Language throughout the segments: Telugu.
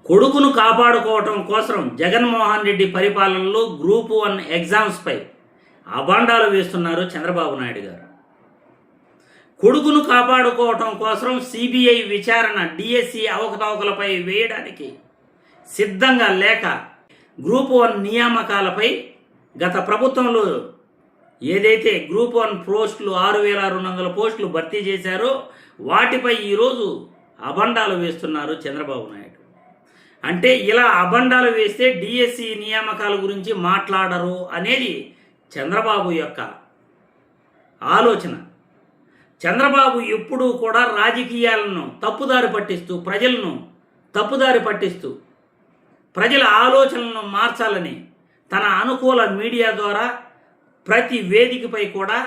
కొడుకును కాపాడుకోవటం కోసం జగన్మోహన్ రెడ్డి పరిపాలనలో గ్రూప్ 1 ఎగ్జామ్స్పై అభాండాలు వేస్తున్నారు చంద్రబాబు నాయుడు గారు. కొడుకును కాపాడుకోవటం కోసం సిబిఐ విచారణ డిఎస్సి అవకతవకలపై వేయడానికి సిద్ధంగా లేక గ్రూప్ 1 నియామకాలపై గత ప్రభుత్వంలో ఏదైతే గ్రూప్ 1 పోస్టులు 6,200 పోస్టులు భర్తీ చేశారో వాటిపై ఈరోజు అభండాలు వేస్తున్నారు చంద్రబాబు నాయుడు. అంటే ఇలా అభండాలు వేస్తే డిఎస్సి నియామకాల గురించి మాట్లాడరు అనేది చంద్రబాబు యొక్క ఆలోచన. చంద్రబాబు ఎప్పుడూ కూడా రాజకీయాలను తప్పుదారి పట్టిస్తూ ప్రజల ఆలోచనలను మార్చాలని తన అనుకూల మీడియా ద్వారా ప్రతి వేదికపై కూడా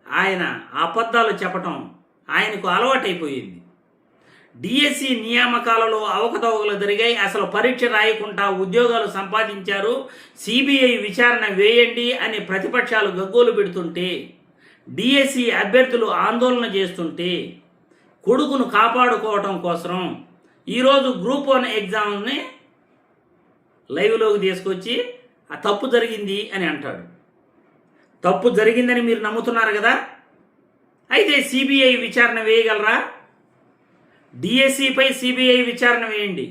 ఆయన అబద్ధాలు చెప్పటం ఆయనకు అలవాటైపోయింది. డిఎస్సి నియామకాలలో అవకతవకలు జరిగాయి, అసలు పరీక్ష రాయకుండా ఉద్యోగాలు సంపాదించారు, సిబిఐ విచారణ వేయండి అని ప్రతిపక్షాలు గగ్గోలు పెడుతుంటే, డిఎస్సి అభ్యర్థులు ఆందోళన చేస్తుంటే కొడుకును కాపాడుకోవటం కోసం ఈరోజు గ్రూప్ 1 ఎగ్జామ్ని లైవ్లోకి తీసుకొచ్చి ఆ తప్పు జరిగింది అని అంటాడు. తప్పు జరిగిందని మీరు నమ్ముతున్నారు కదా, అయితే సిబిఐ విచారణ వేయగలరా? డిఎస్సిపై సిబిఐ విచారణ వేయండి.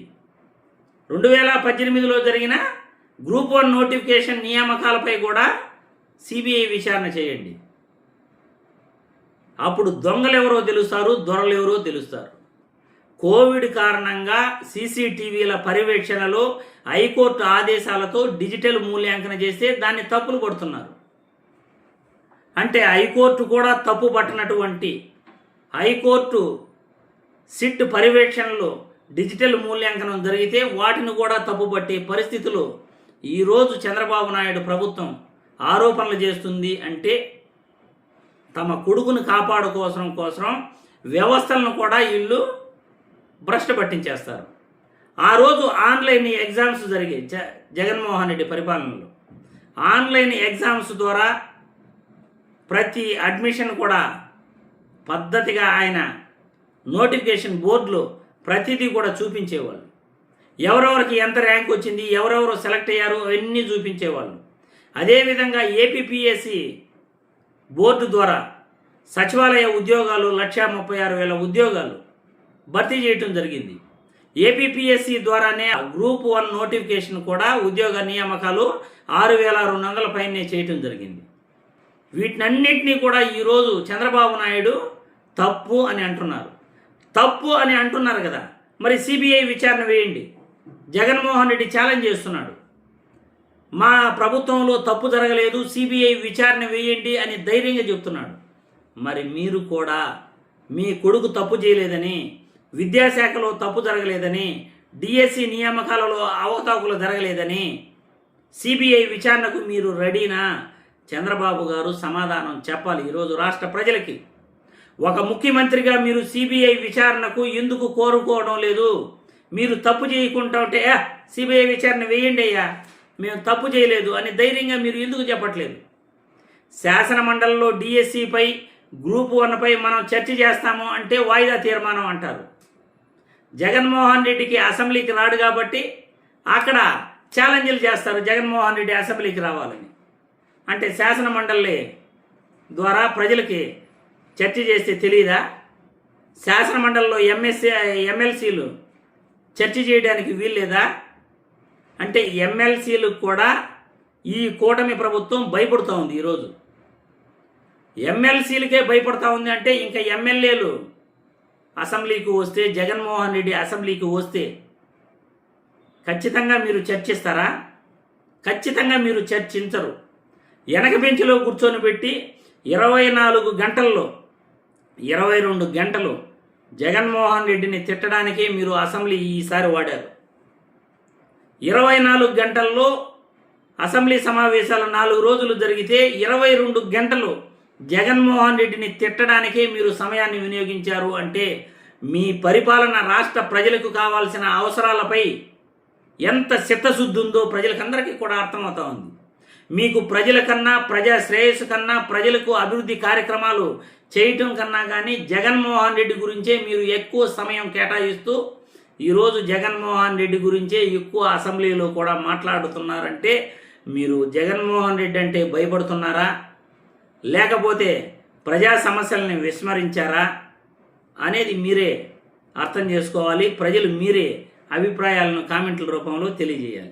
2018లో జరిగిన గ్రూప్ 1 నోటిఫికేషన్ నియామకాలపై కూడా సిబిఐ విచారణ చేయండి. అప్పుడు దొంగలెవరో తెలుస్తారు, దొరలెవరో తెలుస్తారు. కోవిడ్ కారణంగా సీసీటీవీల పర్యవేక్షణలో హైకోర్టు ఆదేశాలతో డిజిటల్ మూల్యాంకన చేస్తే దాన్ని తప్పులు పడుతున్నారు. అంటే హైకోర్టు కూడా తప్పు పట్టినటువంటి హైకోర్టు సిట్ పర్యవేక్షణలో డిజిటల్ మూల్యాంకనం జరిగితే వాటిని కూడా తప్పుపట్టే పరిస్థితులు ఈరోజు చంద్రబాబు నాయుడు ప్రభుత్వం ఆరోపణలు చేస్తుంది. అంటే తమ కొడుకును కాపాడుకోవడం కోసం వ్యవస్థలను కూడా వీళ్ళు భ్రష్టు పట్టించేస్తారు. ఆ రోజు ఆన్లైన్ ఎగ్జామ్స్ జరిగాయి జగన్మోహన్ రెడ్డి పరిపాలనలో. ఆన్లైన్ ఎగ్జామ్స్ ద్వారా ప్రతి అడ్మిషన్ కూడా పద్ధతిగా ఆయన నోటిఫికేషన్ బోర్డులో ప్రతిదీ కూడా చూపించేవాళ్ళు. ఎవరెవరికి ఎంత ర్యాంక్ వచ్చింది, ఎవరెవరు సెలెక్ట్ అయ్యారు అవన్నీ చూపించేవాళ్ళు. అదేవిధంగా ఏపీపీఎస్సి బోర్డు ద్వారా సచివాలయ ఉద్యోగాలు 1,36,000 ఉద్యోగాలు భర్తీ చేయటం జరిగింది. ఏపీపీఎస్సి ద్వారానే గ్రూప్ 1 నోటిఫికేషన్ కూడా ఉద్యోగ నియామకాలు 6,200 పైనే చేయటం జరిగింది. వీటినన్నింటినీ కూడా ఈరోజు చంద్రబాబు నాయుడు తప్పు అని అంటున్నారు కదా. మరి సిబిఐ విచారణ వేయండి. జగన్మోహన్ రెడ్డి ఛాలెంజ్ చేస్తున్నాడు. మా ప్రభుత్వంలో తప్పు జరగలేదు, సిబిఐ విచారణ వేయండి అని ధైర్యంగా చెప్తున్నాడు. మరి మీరు కూడా మీ కొడుకు తప్పు చేయలేదని, విద్యాశాఖలో తప్పు జరగలేదని, డిఎస్సి నియామకాలలో అవకతవకలు జరగలేదని సిబిఐ విచారణకు మీరు రెడీనా? చంద్రబాబు గారు సమాధానం చెప్పాలి ఈరోజు రాష్ట్ర ప్రజలకి. ఒక ముఖ్యమంత్రిగా మీరు సిబిఐ విచారణకు ఎందుకు కోరుకోవడం లేదు? మీరు తప్పు చేయకుండా ఉంటే సిబిఐ విచారణ వేయండి అయ్యా, మేము తప్పు చేయలేదు అని ధైర్యంగా మీరు ఎందుకు చెప్పట్లేదు? శాసన మండలిలో డిఎస్సిపై గ్రూప్ 1పై మనం చర్చ చేస్తాము అంటే వాయిదా తీర్మానం అంటారు. జగన్మోహన్ రెడ్డికి అసెంబ్లీకి రాడు కాబట్టి అక్కడ ఛాలెంజ్లు చేస్తారు జగన్మోహన్ రెడ్డి అసెంబ్లీకి రావాలని. అంటే శాసన మండలి ద్వారా ప్రజలకి చర్చ చేస్తే తెలియదా? శాసన మండలిలో ఎమ్మెల్సీలు చర్చ చేయడానికి వీల్లేదా? అంటే ఎమ్మెల్సీలు కూడా ఈ కూటమి ప్రభుత్వం భయపడుతూ ఉంది. ఈరోజు ఎమ్మెల్సీలకే భయపడతా ఉంది అంటే ఇంకా ఎమ్మెల్యేలు అసెంబ్లీకి వస్తే, జగన్మోహన్ రెడ్డి అసెంబ్లీకి వస్తే ఖచ్చితంగా మీరు చర్చిస్తారా? ఖచ్చితంగా మీరు చర్చించరు. వెనక బెంచ్లో కూర్చొని పెట్టి 24 గంటల్లో 22 గంటలు జగన్మోహన్ రెడ్డిని తిట్టడానికే మీరు అసెంబ్లీ ఈసారి వాడారు. 24 గంటల్లో అసెంబ్లీ సమావేశాలు 4 రోజులు జరిగితే 22 గంటలు జగన్మోహన్ రెడ్డిని తిట్టడానికే మీరు సమయాన్ని వినియోగించారు. అంటే మీ పరిపాలన రాష్ట్ర ప్రజలకు కావాల్సిన అవసరాలపై ఎంత చిత్తశుద్ధి ఉందో ప్రజలకందరికీ కూడా అర్థమవుతా ఉంది. మీకు ప్రజల కన్నా, ప్రజా శ్రేయస్సు కన్నా, ప్రజలకు అభివృద్ధి కార్యక్రమాలు చేయటం కన్నా కానీ జగన్మోహన్ రెడ్డి గురించే మీరు ఎక్కువ సమయం కేటాయిస్తూ ఈరోజు జగన్మోహన్ రెడ్డి గురించే ఎక్కువ అసెంబ్లీలో కూడా మాట్లాడుతున్నారంటే మీరు జగన్మోహన్ రెడ్డి అంటే భయపడుతున్నారా, లేకపోతే ప్రజా సమస్యల్ని విస్మరించారా అనేది మీరే అర్థం చేసుకోవాలి. ప్రజలు మీరే అభిప్రాయాలను కామెంట్ల రూపంలో తెలియజేయాలి.